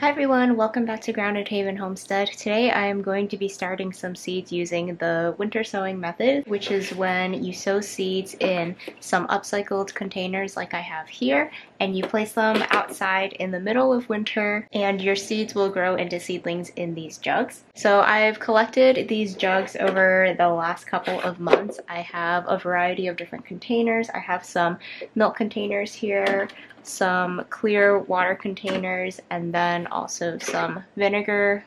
Hi everyone, welcome back to Grounded Haven Homestead. Today I am going to be starting some seeds using the winter sowing method, which is when you sow seeds in some upcycled containers like I have here, and you place them outside in the middle of winter, and your seeds will grow into seedlings in these jugs. So I've collected these jugs over the last couple of months. I have a variety of different containers. I have some milk containers here, some clear water containers, and then also some vinegar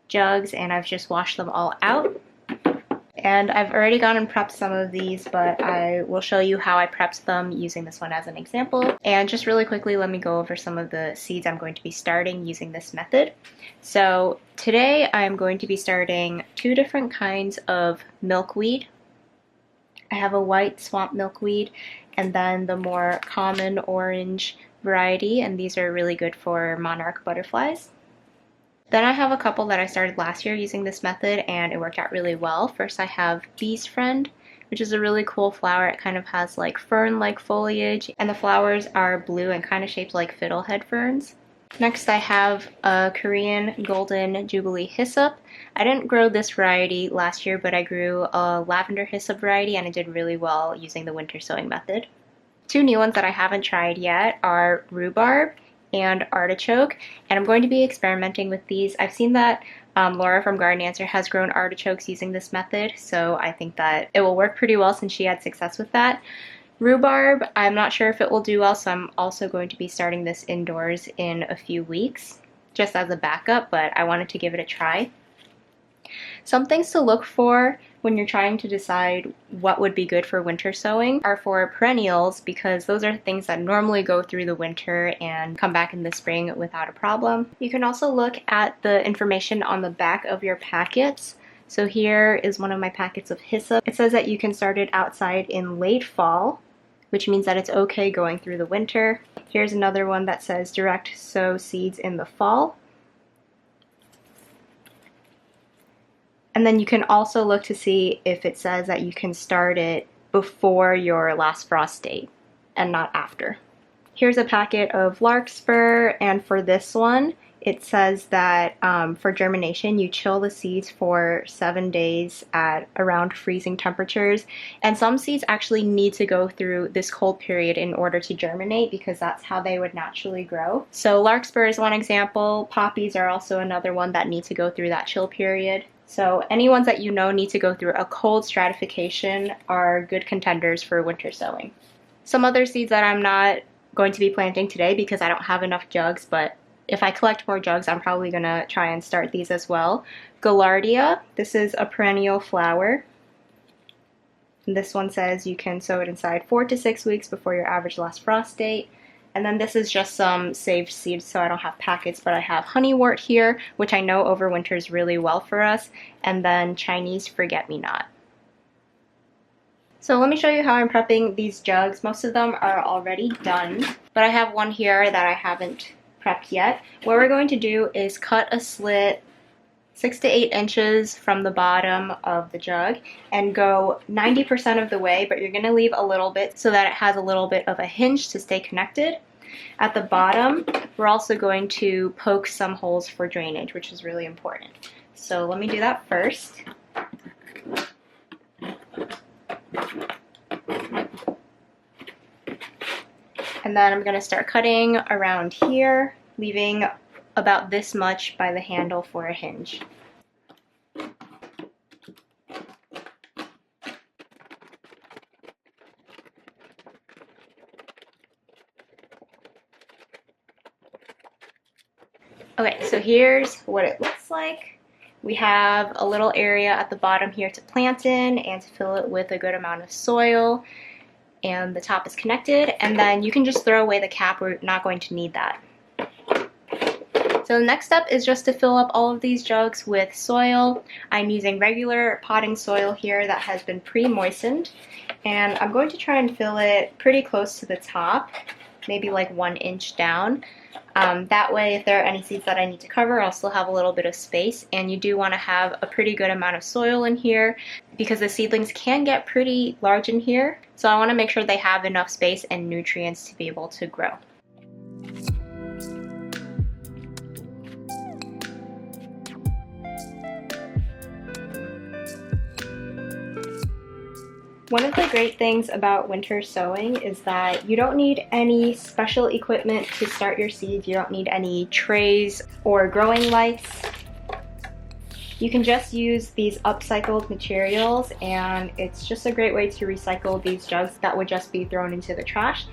jugs, and I've just washed them all out. And I've already gone and prepped some of these, but I will show you how I prepped them using this one as an example. And just really quickly, let me go over some of the seeds I'm going to be starting using this method. So today I'm going to be starting two different kinds of milkweed. I have a white swamp milkweed and then the more common orange variety, and these are really good for monarch butterflies. Then I have a couple that I started last year using this method and it worked out really well. First I have Bee's Friend, which is a really cool flower. It kind of has like fern-like foliage and the flowers are blue and kind of shaped like fiddlehead ferns. Next I have a Korean Golden Jubilee Hyssop. I didn't grow this variety last year, but I grew a lavender hyssop variety and it did really well using the winter sowing method. Two new ones that I haven't tried yet are rhubarb and artichoke, and I'm going to be experimenting with these. I've seen that Laura from Garden Answer has grown artichokes using this method, so I think that it will work pretty well since she had success with that. Rhubarb, I'm not sure if it will do well, so I'm also going to be starting this indoors in a few weeks, just as a backup, but I wanted to give it a try. Some things to look for when you're trying to decide what would be good for winter sowing are for perennials, because those are things that normally go through the winter and come back in the spring without a problem. You can also look at the information on the back of your packets. So here is one of my packets of hyssop. It says that you can start it outside in late fall, which means that it's okay going through the winter. Here's another one that says direct sow seeds in the fall. And then you can also look to see if it says that you can start it before your last frost date and not after. Here's a packet of larkspur, and for this one, it says that for germination, you chill the seeds for 7 days at around freezing temperatures. And some seeds actually need to go through this cold period in order to germinate because that's how they would naturally grow. So larkspur is one example. Poppies are also another one that need to go through that chill period. So any ones that you know need to go through a cold stratification are good contenders for winter sowing. Some other seeds that I'm not going to be planting today because I don't have enough jugs, but if I collect more jugs, I'm probably going to try and start these as well. Gaillardia, this is a perennial flower. And this one says you can sow it inside 4 to 6 weeks before your average last frost date. And then this is just some saved seeds, so I don't have packets, but I have honeywort here, which I know overwinters really well for us, and then Chinese forget-me-not. So let me show you how I'm prepping these jugs. Most of them are already done, but I have one here that I haven't prepped yet. What we're going to do is cut a slit 6 to 8 inches from the bottom of the jug and go 90% of the way, but you're going to leave a little bit so that it has a little bit of a hinge to stay connected. At the bottom, we're also going to poke some holes for drainage, which is really important. So let me do that first. And then I'm going to start cutting around here, leaving about this much by the handle for a hinge. Okay, so here's what it looks like. We have a little area at the bottom here to plant in and to fill it with a good amount of soil, and the top is connected, and then you can just throw away the cap. We're not going to need that. So the next step is just to fill up all of these jugs with soil. I'm using regular potting soil here that has been pre-moistened, and I'm going to try and fill it pretty close to the top, maybe like 1 inch down. That way, if there are any seeds that I need to cover, I'll still have a little bit of space. And you do want to have a pretty good amount of soil in here because the seedlings can get pretty large in here. So I want to make sure they have enough space and nutrients to be able to grow. One of the great things about winter sowing is that you don't need any special equipment to start your seeds. You don't need any trays or growing lights. You can just use these upcycled materials, and it's just a great way to recycle these jugs that would just be thrown into the trash.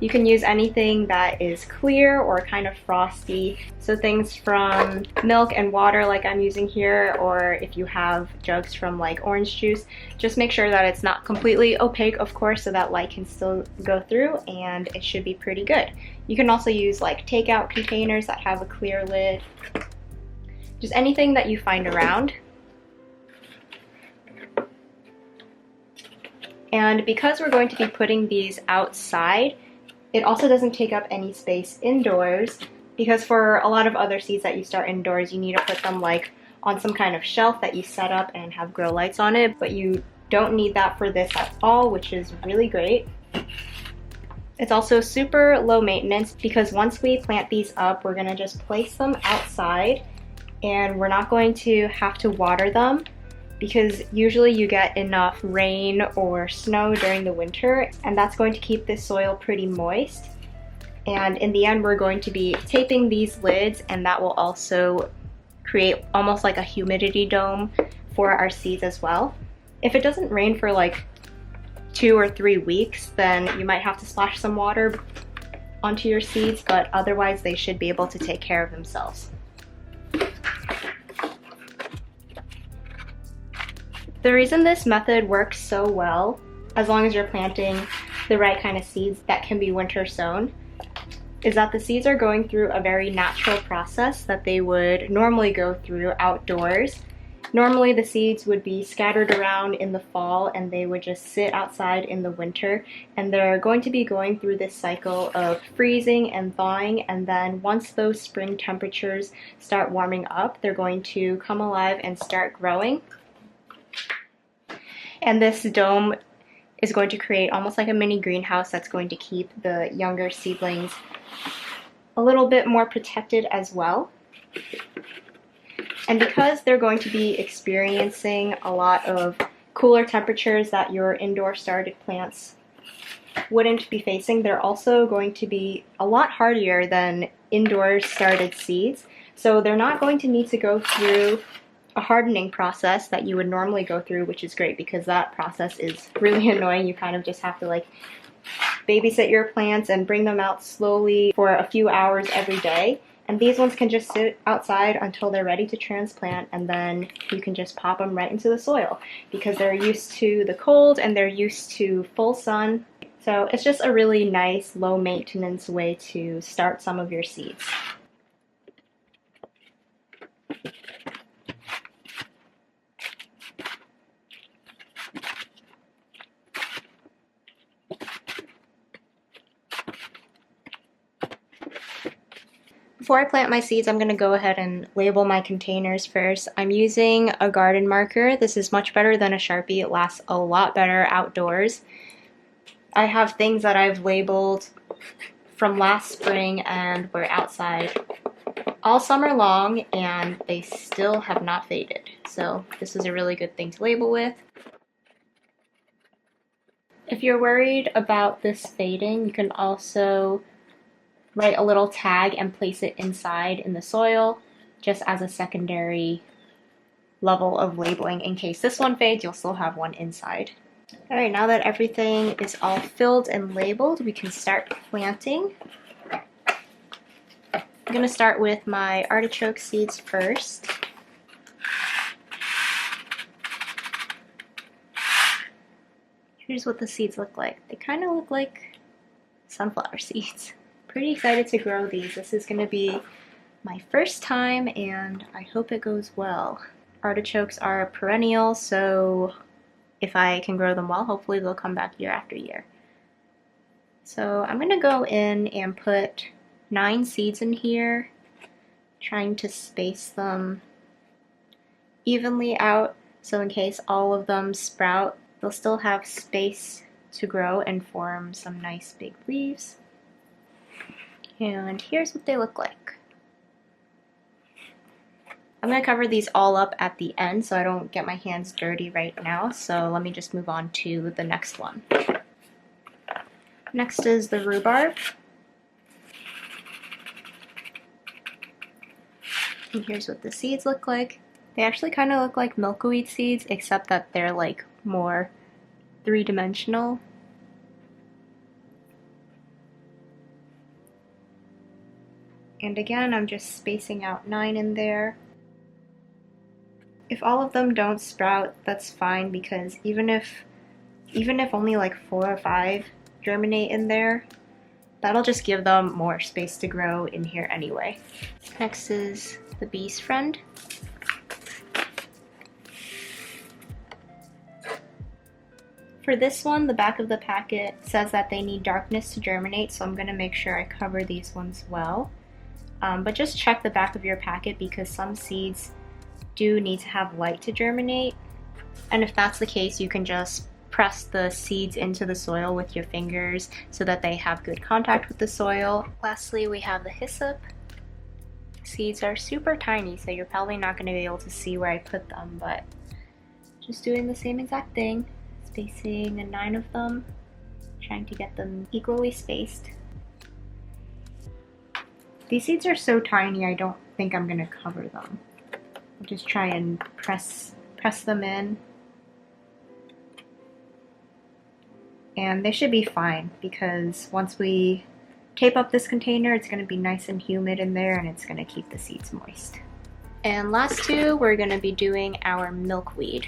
You can use anything that is clear or kind of frosty, so things from milk and water like I'm using here, or if you have jugs from like orange juice, just make sure that it's not completely opaque, of course, so that light can still go through, and it should be pretty good. You can also use like takeout containers that have a clear lid. Just anything that you find around. And because we're going to be putting these outside, it also doesn't take up any space indoors, because for a lot of other seeds that you start indoors, you need to put them like on some kind of shelf that you set up and have grow lights on it, but you don't need that for this at all, which is really great. It's also super low maintenance because once we plant these up, we're gonna just place them outside, and we're not going to have to water them because usually you get enough rain or snow during the winter, and that's going to keep this soil pretty moist. And in the end, we're going to be taping these lids, and that will also create almost like a humidity dome for our seeds as well. If it doesn't rain for like 2 or 3 weeks, then you might have to splash some water onto your seeds, but otherwise they should be able to take care of themselves. The reason this method works so well, as long as you're planting the right kind of seeds that can be winter sown, is that the seeds are going through a very natural process that they would normally go through outdoors. Normally the seeds would be scattered around in the fall and they would just sit outside in the winter, and they're going to be going through this cycle of freezing and thawing, and then once those spring temperatures start warming up, they're going to come alive and start growing. And this dome is going to create almost like a mini greenhouse that's going to keep the younger seedlings a little bit more protected as well. And because they're going to be experiencing a lot of cooler temperatures that your indoor started plants wouldn't be facing, they're also going to be a lot hardier than indoor started seeds. So they're not going to need to go through a hardening process that you would normally go through, which is great because that process is really annoying. You kind of just have to like babysit your plants and bring them out slowly for a few hours every day. And these ones can just sit outside until they're ready to transplant, and then you can just pop them right into the soil because they're used to the cold and they're used to full sun. So it's just a really nice low maintenance way to start some of your seeds. Before I plant my seeds, I'm going to go ahead and label my containers first. I'm using a garden marker. This is much better than a Sharpie. It lasts a lot better outdoors. I have things that I've labeled from last spring and were outside all summer long, and they still have not faded. So this is a really good thing to label with. If you're worried about this fading, you can also write a little tag and place it inside in the soil just as a secondary level of labeling. In case this one fades, you'll still have one inside. Alright, now that everything is all filled and labeled, we can start planting. I'm going to start with my artichoke seeds first. Here's what the seeds look like. They kind of look like sunflower seeds. Pretty excited to grow these. This is going to be my first time and I hope it goes well. Artichokes are a perennial, so if I can grow them well, hopefully they'll come back year after year. So I'm going to go in and put 9 seeds in here, trying to space them evenly out so in case all of them sprout, they'll still have space to grow and form some nice big leaves. And here's what they look like. I'm going to cover these all up at the end so I don't get my hands dirty right now. So let me just move on to the next one. Next is the rhubarb. And here's what the seeds look like. They actually kind of look like milkweed seeds, except that they're like more three-dimensional. And again, I'm just spacing out 9 in there. If all of them don't sprout, that's fine, because even if only like 4 or 5 germinate in there, that'll just give them more space to grow in here anyway. Next is the bee's friend. For this one, the back of the packet says that they need darkness to germinate, so I'm going to make sure I cover these ones well. But just check the back of your packet, because some seeds do need to have light to germinate. And if that's the case, you can just press the seeds into the soil with your fingers so that they have good contact with the soil. Lastly, we have the hyssop. Seeds are super tiny, so you're probably not going to be able to see where I put them, but just doing the same exact thing. Spacing 9 of them, trying to get them equally spaced. These seeds are so tiny, I don't think I'm going to cover them. I'll just try and press them in. And they should be fine, because once we tape up this container, it's going to be nice and humid in there, and it's going to keep the seeds moist. And last two, we're going to be doing our milkweed.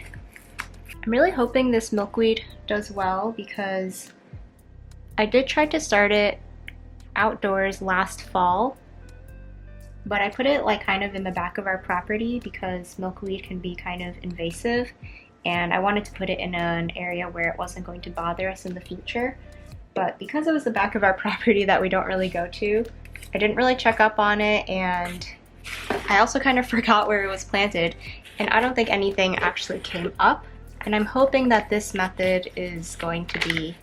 I'm really hoping this milkweed does well, because I did try to start it outdoors last fall, but I put it like kind of in the back of our property because milkweed can be kind of invasive, and I wanted to put it in an area where it wasn't going to bother us in the future. But because it was the back of our property that we don't really go to, I didn't really check up on it, and I also kind of forgot where it was planted, and I don't think anything actually came up. And I'm hoping that this method is going to be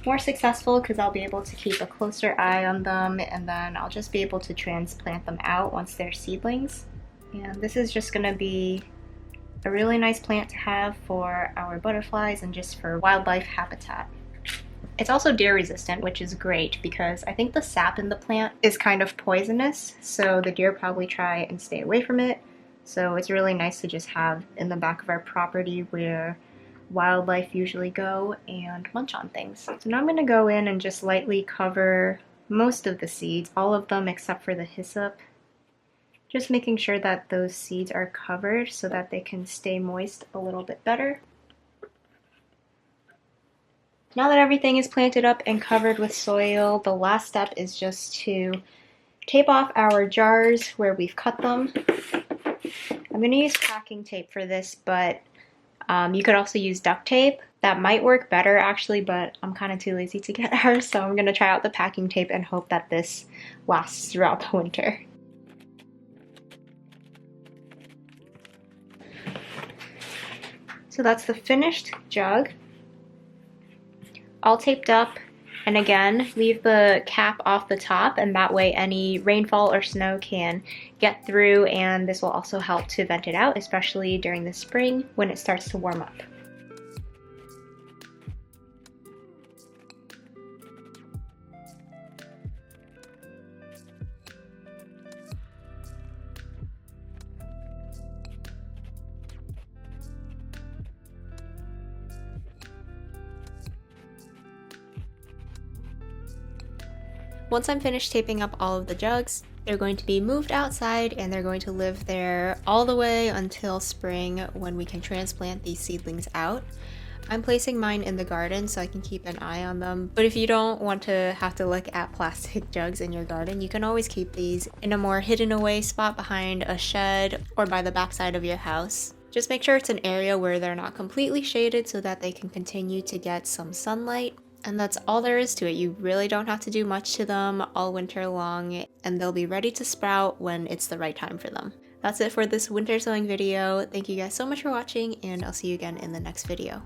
more successful, because I'll be able to keep a closer eye on them, and then I'll just be able to transplant them out once they're seedlings. And this is just going to be a really nice plant to have for our butterflies and just for wildlife habitat. It's also deer resistant, which is great, because I think the sap in the plant is kind of poisonous, so the deer probably try and stay away from it. So it's really nice to just have in the back of our property where wildlife usually go and munch on things. So now I'm going to go in and just lightly cover most of the seeds, all of them except for the hyssop. Just making sure that those seeds are covered so that they can stay moist a little bit better. Now that everything is planted up and covered with soil, the last step is just to tape off our jars where we've cut them. I'm going to use packing tape for this, but you could also use duct tape. That might work better actually, but I'm kind of too lazy to get ours, so I'm going to try out the packing tape and hope that this lasts throughout the winter. So that's the finished jug, all taped up. And again, leave the cap off the top, and that way any rainfall or snow can get through, and this will also help to vent it out, especially during the spring when it starts to warm up. Once I'm finished taping up all of the jugs, they're going to be moved outside, and they're going to live there all the way until spring, when we can transplant these seedlings out. I'm placing mine in the garden so I can keep an eye on them, but if you don't want to have to look at plastic jugs in your garden, you can always keep these in a more hidden away spot behind a shed or by the backside of your house. Just make sure it's an area where they're not completely shaded so that they can continue to get some sunlight. And that's all there is to it. You really don't have to do much to them all winter long, and they'll be ready to sprout when it's the right time for them. That's it for this winter sowing video. Thank you guys so much for watching, and I'll see you again in the next video.